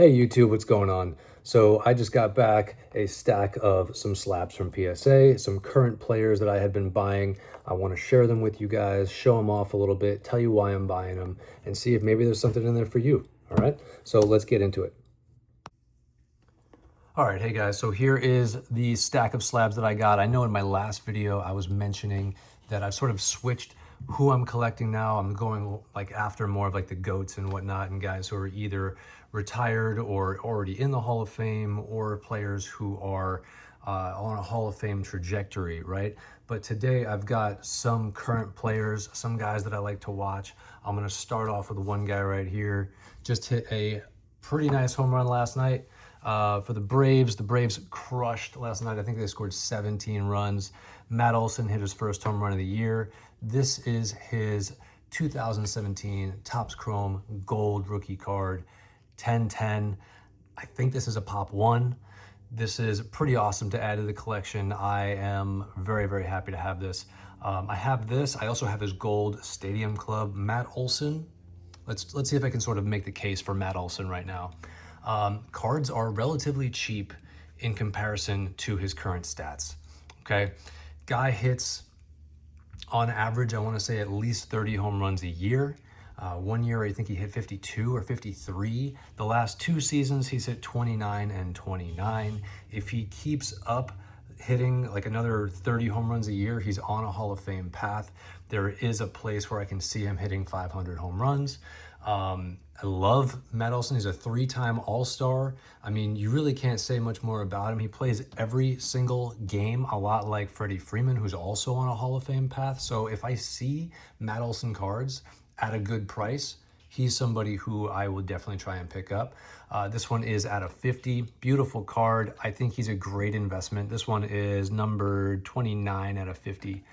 Hey YouTube, what's going on? So I just got back a stack of some slabs from PSA, some current players that I had been buying. I want to share them with you guys, show them off a little bit, tell you why I'm buying them, and see if maybe there's something in there for you. All right, so let's get into it. All right, hey guys, so here is the stack of slabs that I got. I know in my last video I was mentioning that I've sort of switched who I'm collecting now. I'm going like after more of like the GOATs and whatnot, and guys who are either retired or already in the Hall of Fame, or players who are on a Hall of Fame trajectory, right? But today I've got some current players, some guys that I like to watch. I'm gonna start off with one guy right here. Just hit a pretty nice home run last night. For the Braves crushed last night. I think they scored 17 runs. Matt Olson hit his first home run of the year. This is his 2017 Topps Chrome Gold rookie card, 10/10. I think this is a pop one. This is pretty awesome to add to the collection. I am very, very happy to have this. I have this. I also have his Gold Stadium Club, Matt Olson. Let's see if I can sort of make the case for Matt Olson right now. Cards are relatively cheap in comparison to his current stats, okay? Guy hits, on average, I want to say at least 30 home runs a year. 1 year, I think he hit 52 or 53. The last 2 seasons, he's hit 29 and 29. If he keeps up hitting like another 30 home runs a year, he's on a Hall of Fame path. There is a place where I can see him hitting 500 home runs. I love Matt Olson. He's a 3-time All-Star. I mean, you really can't say much more about him. He plays every single game, a lot like Freddie Freeman, who's also on a Hall of Fame path. So if I see Matt Olson cards at a good price, he's somebody who I will definitely try and pick up. This one is at a 50. Beautiful card. I think he's a great investment. This one is numbered 29 at a 50.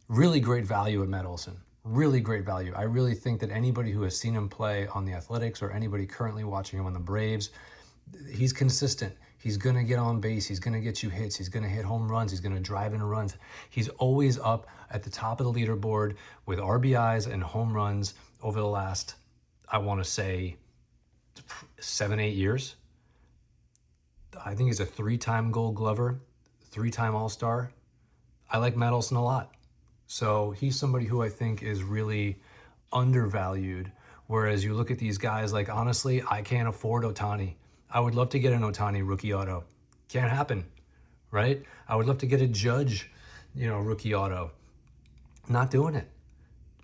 Really great value at Matt Olson. Really great value. I really think that anybody who has seen him play on the Athletics or anybody currently watching him on the Braves, he's consistent. He's going to get on base. He's going to get you hits. He's going to hit home runs. He's going to drive in runs. He's always up at the top of the leaderboard with RBIs and home runs over the last, I want to say, 7-8 years. I think he's a 3-time Gold Glover, 3-time All-Star. I like Matt Olson a lot. So he's somebody who I think is really undervalued. Whereas you look at these guys, like, honestly, I can't afford Ohtani. I would love to get an Ohtani rookie auto. Can't happen, right? I would love to get a Judge, rookie auto. Not doing it.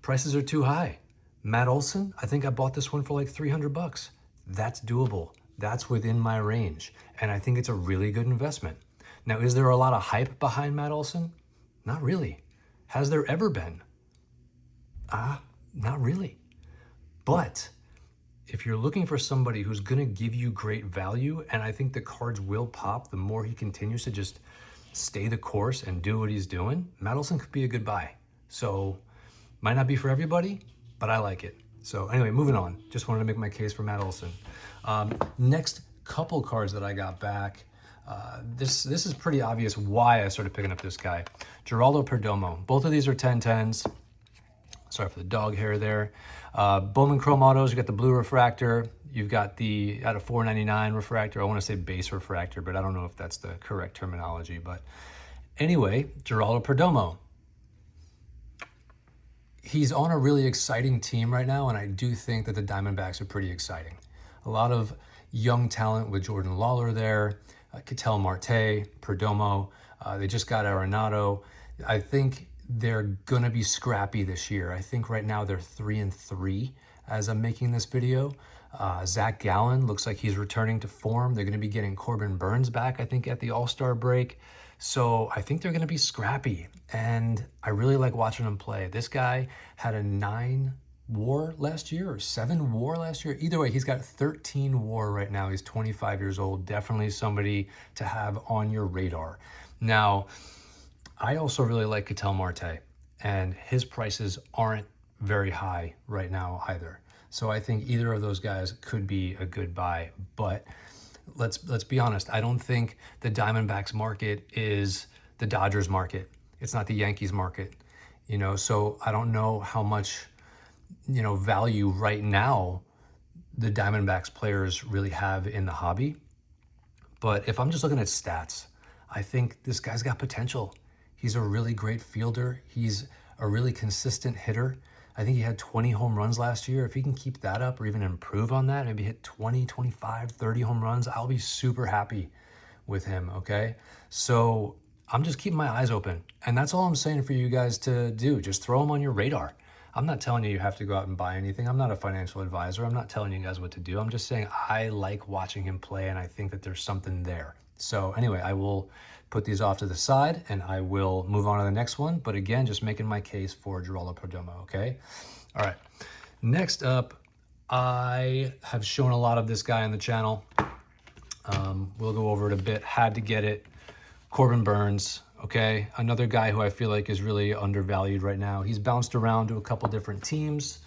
Prices are too high. Matt Olson, I think I bought this one for like $300. That's doable. That's within my range. And I think it's a really good investment. Now, is there a lot of hype behind Matt Olson? Not really. Has there ever been? Not really. But if you're looking for somebody who's going to give you great value, and I think the cards will pop the more he continues to just stay the course and do what he's doing, Matt Olson could be a good buy. So might not be for everybody, but I like it. So anyway, moving on. Just wanted to make my case for Matt Olson. Next couple cards that I got back. This is pretty obvious why I started picking up this guy. Geraldo Perdomo. Both of these are 10/10s. Sorry for the dog hair there. Bowman Chrome Autos, you got the blue refractor. You've got the out of 499 refractor. I want to say base refractor, but I don't know if that's the correct terminology. But anyway, Geraldo Perdomo. He's on a really exciting team right now, and I do think that the Diamondbacks are pretty exciting. A lot of young talent with Jordan Lawler there. Ketel Marte, Perdomo, they just got Arenado. I think they're gonna be scrappy this year. I think right now they're 3-3 as I'm making this video. Zach Gallen looks like he's returning to form. They're gonna be getting Corbin Burnes back, I think, at the All-Star break. So I think they're gonna be scrappy, and I really like watching them play. This guy had a 9 WAR last year or 7 WAR last year. Either way, he's got 13 WAR right now. He's 25 years old. Definitely somebody to have on your radar. Now, I also really like Ketel Marte, and his prices aren't very high right now either. So I think either of those guys could be a good buy. But let's be honest. I don't think the Diamondbacks market is the Dodgers market. It's not the Yankees market. So I don't know how much value right now the Diamondbacks players really have in the hobby. But if I'm just looking at stats, I think this guy's got potential. He's a really great fielder. He's a really consistent hitter. I think he had 20 home runs last year. If he can keep that up or even improve on that, maybe hit 20, 25, 30 home runs, I'll be super happy with him, okay? So I'm just keeping my eyes open. And that's all I'm saying for you guys to do. Just throw him on your radar. I'm not telling you you have to go out and buy anything. I'm not a financial advisor. I'm not telling you guys what to do. I'm just saying I like watching him play, and I think that there's something there. So anyway, I will put these off to the side, and I will move on to the next one. But again, just making my case for Geraldo Perdomo, okay? All right. Next up, I have shown a lot of this guy on the channel. We'll go over it a bit. Had to get it. Corbin Burnes. Okay, another guy who I feel like is really undervalued right now. He's bounced around to a couple different teams,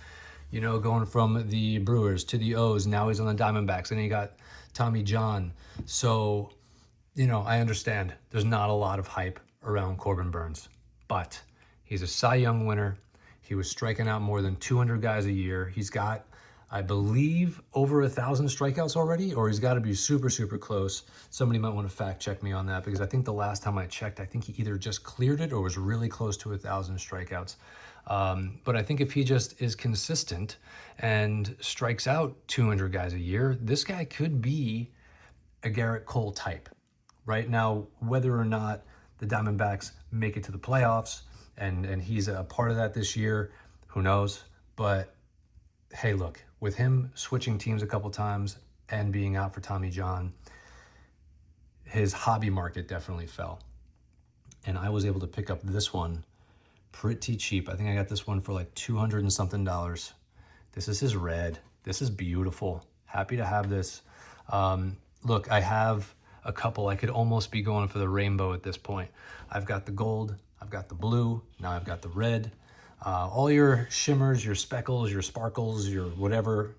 you know, going from the Brewers to the O's. Now he's on the Diamondbacks, and he got Tommy John. So, you know, I understand there's not a lot of hype around Corbin Burnes, but he's a Cy Young winner. He was striking out more than 200 guys a year. He's got, I believe, over 1,000 strikeouts already, or he's got to be super, super close. Somebody might want to fact check me on that, because I think the last time I checked, I think he either just cleared it or was really close to 1,000 strikeouts. But I think if he just is consistent and strikes out 200 guys a year, this guy could be a Garrett Cole type. Right now, whether or not the Diamondbacks make it to the playoffs and he's a part of that this year, who knows? But hey, look, with him switching teams a couple times and being out for Tommy John, his hobby market definitely fell. And I was able to pick up this one pretty cheap. I think I got this one for like $200 and something. This is his red. This is beautiful. Happy to have this. Look, I have a couple. I could almost be going for the rainbow at this point. I've got the gold, I've got the blue, now I've got the red. All your shimmers, your speckles, your sparkles, your whatever,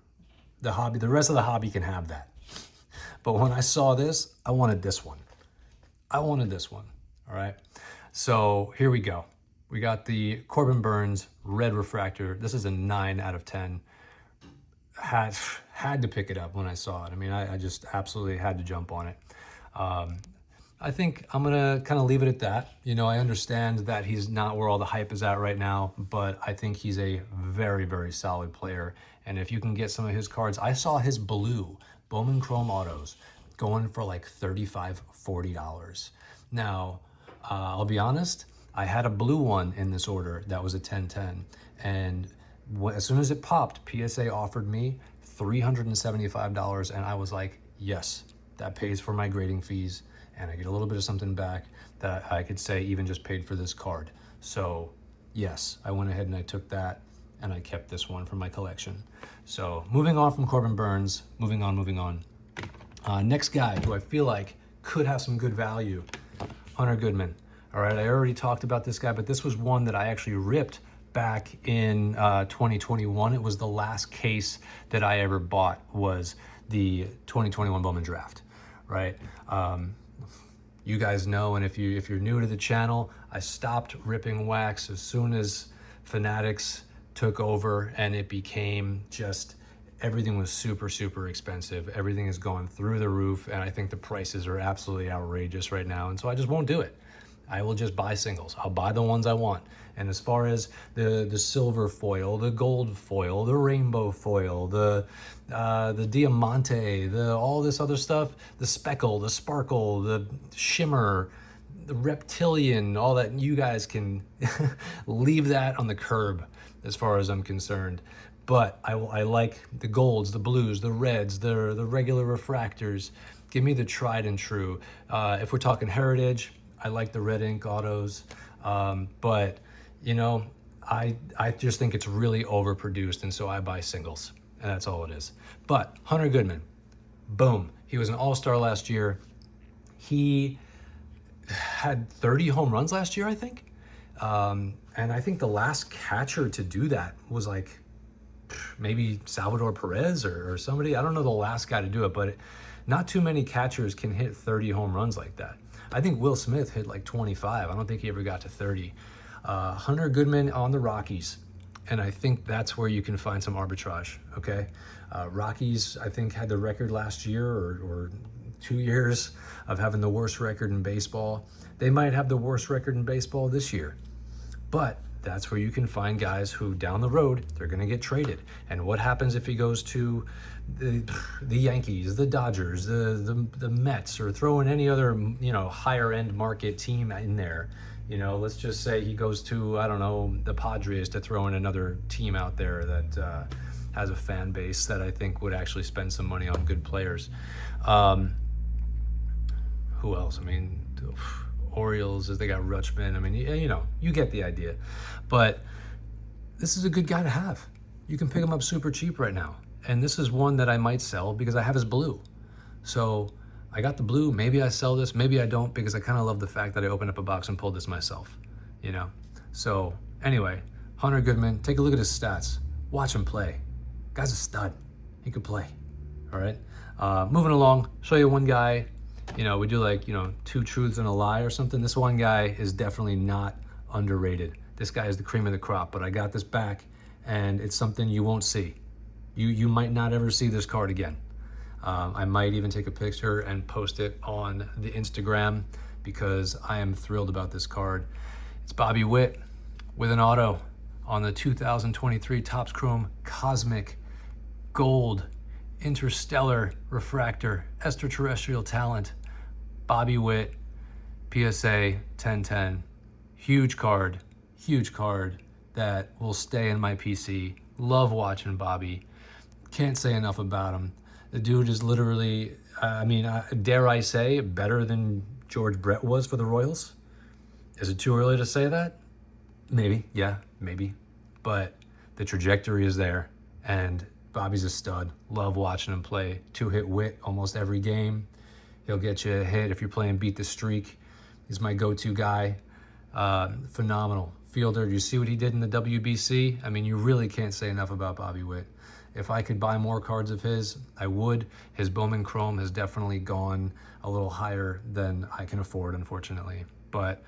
the rest of the hobby can have that. But when I saw this, I wanted this one. All right? So here we go. We got the Corbin Burnes red refractor. This is a 9 out of 10. Had to pick it up when I saw it. I mean, I just absolutely had to jump on it. I think I'm going to kind of leave it at that. You know, I understand that he's not where all the hype is at right now, but I think he's a very, very solid player. And if you can get some of his cards, I saw his blue Bowman Chrome Autos going for like $35, $40. Now, I'll be honest, I had a blue one in this order that was a 1010. And as soon as it popped, PSA offered me $375. And I was like, yes, that pays for my grading fees. And I get a little bit of something back that I could say even just paid for this card. So yes, I went ahead and I took that and I kept this one for my collection. So moving on from Corbin Burnes, moving on. Next guy who I feel like could have some good value, Hunter Goodman. All right, I already talked about this guy, but this was one that I actually ripped back in 2021. It was the last case that I ever bought, was the 2021 Bowman Draft, right? You guys know, and if you're new to the channel, I stopped ripping wax as soon as Fanatics took over, and it became just, everything was super, super expensive. Everything is going through the roof, and I think the prices are absolutely outrageous right now, and so I just won't do it. I will just buy singles. I'll buy the ones I want. And as far as the silver foil, the gold foil, the rainbow foil, the diamante, all this other stuff, the speckle, the sparkle, the shimmer, the reptilian, all that, you guys can leave that on the curb as far as I'm concerned. But I like the golds, the blues, the reds, the regular refractors. Give me the tried and true. If we're talking heritage, I like the red ink autos, but you know, I just think it's really overproduced, and so I buy singles, and that's all it is. But Hunter Goodman, boom, he was an all-star last year. He had 30 home runs last year, I think, and I think the last catcher to do that was like maybe Salvador Perez or somebody. I don't know the last guy to do it, but not too many catchers can hit 30 home runs like that. I think Will Smith hit like 25. I don't think he ever got to 30. Hunter Goodman on the Rockies. And I think that's where you can find some arbitrage, okay? Rockies, I think, had the record last year or 2 years of having the worst record in baseball. They might have the worst record in baseball this year. But that's where you can find guys who down the road, they're going to get traded. And what happens if he goes to the Yankees, the Dodgers, the Mets, or throw in any other, higher end market team in there? Let's just say he goes to, I don't know, the Padres, to throw in another team out there that has a fan base that I think would actually spend some money on good players. Who else? I mean, Orioles, as they got Rutschman. I mean, you get the idea. But this is a good guy to have. You can pick him up super cheap right now. And this is one that I might sell because I have his blue. So I got the blue. Maybe I sell this. Maybe I don't, because I kind of love the fact that I opened up a box and pulled this myself. So anyway, Hunter Goodman, take a look at his stats. Watch him play. Guy's a stud. He could play. All right. Moving along, show you one guy. We do like, 2 truths and a lie or something. This one guy is definitely not underrated. This guy is the cream of the crop, but I got this back, and it's something you won't see. You might not ever see this card again. I might even take a picture and post it on the Instagram because I am thrilled about this card. It's Bobby Witt with an auto on the 2023 Topps Chrome Cosmic Gold Interstellar Refractor Extraterrestrial Talent. Bobby Witt, PSA 1010. Huge card that will stay in my PC. Love watching Bobby. Can't say enough about him. The dude is literally, dare I say, better than George Brett was for the Royals. Is it too early to say that? Maybe, yeah, maybe. But the trajectory is there, and Bobby's a stud. Love watching him play. 2-hit Witt almost every game. He'll get you a hit if you're playing Beat the Streak. He's my go-to guy. Phenomenal fielder. You see what he did in the WBC? I mean, you really can't say enough about Bobby Witt. If I could buy more cards of his, I would. His Bowman Chrome has definitely gone a little higher than I can afford, unfortunately. But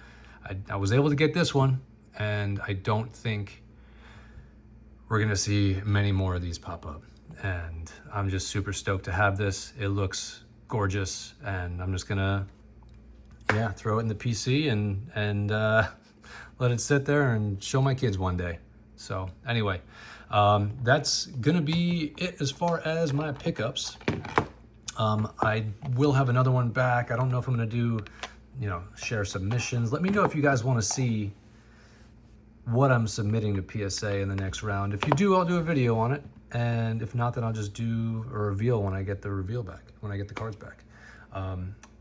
I was able to get this one, and I don't think we're going to see many more of these pop up. And I'm just super stoked to have this. It looks gorgeous, and I'm just going to, throw it in the PC and let it sit there and show my kids one day. So anyway, that's going to be it as far as my pickups. I will have another one back. I don't know if I'm going to do, share submissions. Let me know if you guys want to see what I'm submitting to PSA in the next round. If you do, I'll do a video on it. And if not, then I'll just do a reveal when I get the reveal back, when I get the cards back.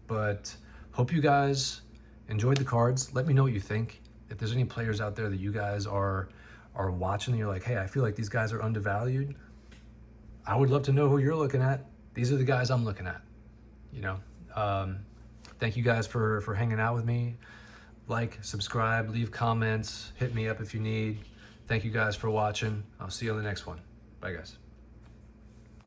But hope you guys enjoyed the cards. Let me know what you think. If there's any players out there that you guys are watching and you're like, hey, I feel like these guys are undervalued, I would love to know who you're looking at. These are the guys I'm looking at. Thank you guys for hanging out with me. Like, subscribe, leave comments, hit me up if you need. Thank you guys for watching. I'll see you on the next one. Bye, guys.